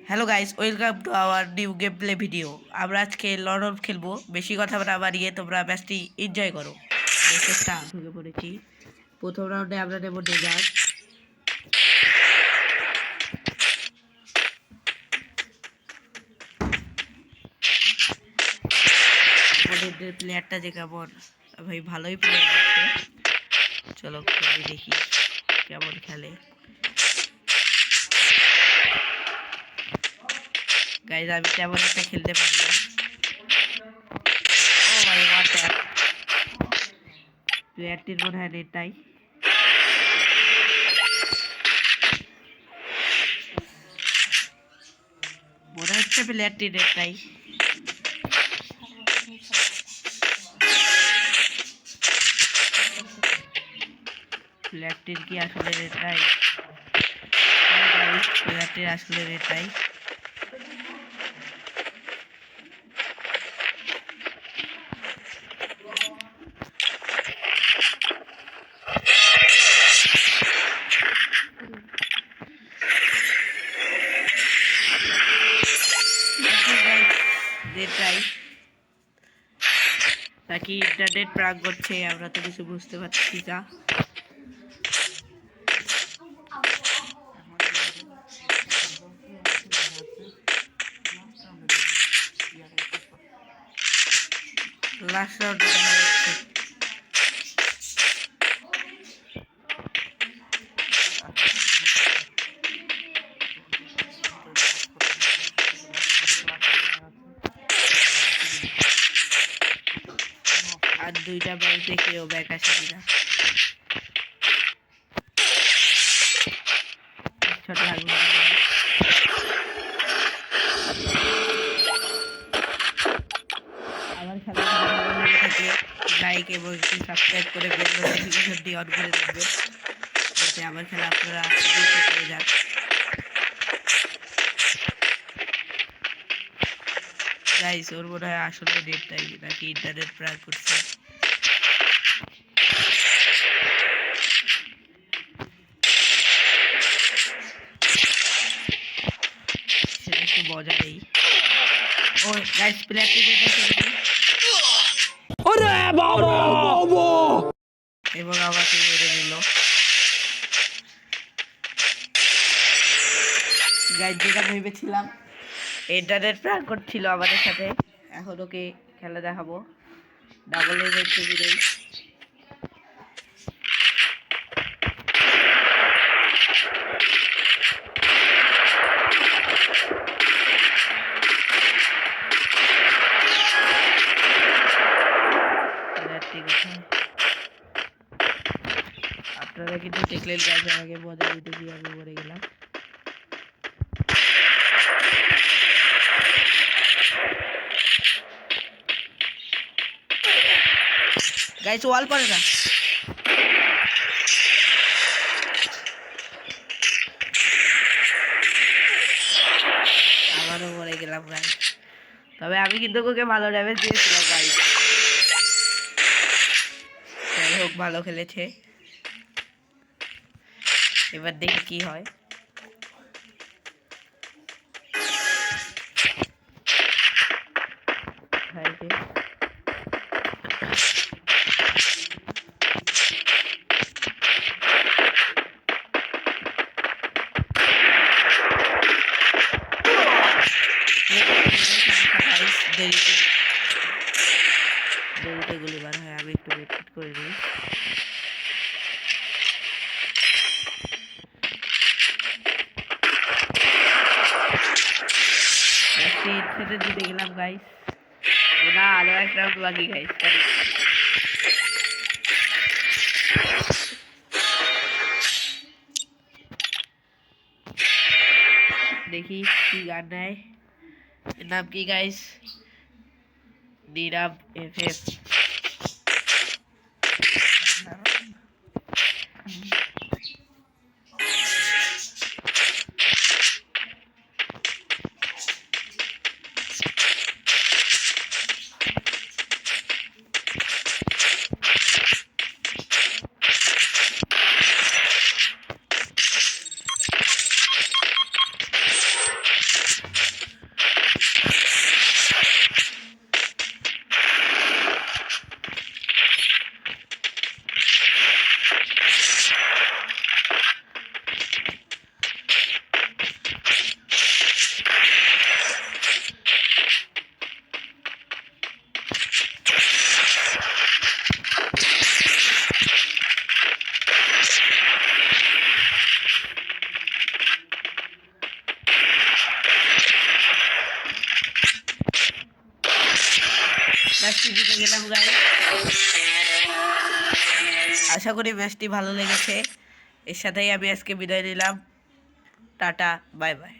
Hello guys, welcome to our new game play video. আমরা আজকে Lord খেলবো। বেশি কথা না বাড়িয়ে তোমরা ম্যাচটি এনজয় করো। ম্যাচটা ঢুকে পড়েছি। প্রথম রাউন্ডে আমরা নেব ডেজার্ট। আমাদের প্লেয়ারটা যে কেমন ভাই, ভালোই প্লেয়ার আছে। চলো খেলে দেখি কেমন খেলে। গাইস, আমি তেমন একটা খেলতে পারি না। ও ভাই, প্লেয়ারটির মনে হয় নেট নাই। মনে হচ্ছে প্লেয়ারটির নেট নাই। প্লেয়ারটির কি আসলে নেট নাই? প্লেয়ারটির আসলে নেট নাই। নাকি ইন্টারনেট প্রাক করছে, আমরা তো কিছু বুঝতে পারছি না। লাস্ট রাউন্ডে দেখা যাচ্ছে। আর দুইটা ম্যাচ দেখেও ব্যাক আসে কিনা। ছোট আমার খেলা ভালো লেগে থাকে, লাইক এবং সাবস্ক্রাইব করে বেল নোটিফিকেশনটি অন করে রাখবেন, যাতে আমার খেলা আপনারা দেখতে পেয়ে যান। গাইস, ওর মনে হয় আসলে নেট নাই নাকি ইন্টারনেট প্রায় করছে। সেটা একটু মজা নেই। ও গাইস, প্লেয়ারটি এবং আমাকে মেরে দিল। গাইস, যেটা ভেবেছিলাম ইন্টারনেট প্রাণ করছিল আমাদের সাথে, এখন ওকে খেলা দেখাবো। ডাবল এর টিভি নেই। আপনারা কিন্তু দেখলেন গাইস, আমাকে মজা দিতে গিয়ে আমি মরে গেলাম। গাইস, ওয়াল পড়ে না। আবারও মরে গেলাম গাইস। তবে আমি কিন্তু ওকে ভালো ড্যামেজ দিয়েছিলাম গাইস। যাই হোক, ভালো খেলেছে। এবার দেখি কি হয়। দেরিতে গুলি বার হয়, আমি একটু ওয়েট করে নিই। সেটা জিতে গেলাম গাইস। না, আরো এক রাউন্ড বাকি গাইস। দেখি কি গান নেয়। নাম কি গাইস? নীরব এফএফ। ম্যাচটি জিতে গেলাম গাইস। আশা করি ম্যাচটি ভালো লেগেছে। এর সাথেই আমি আজকে বিদায় নিলাম। Tata, bye bye.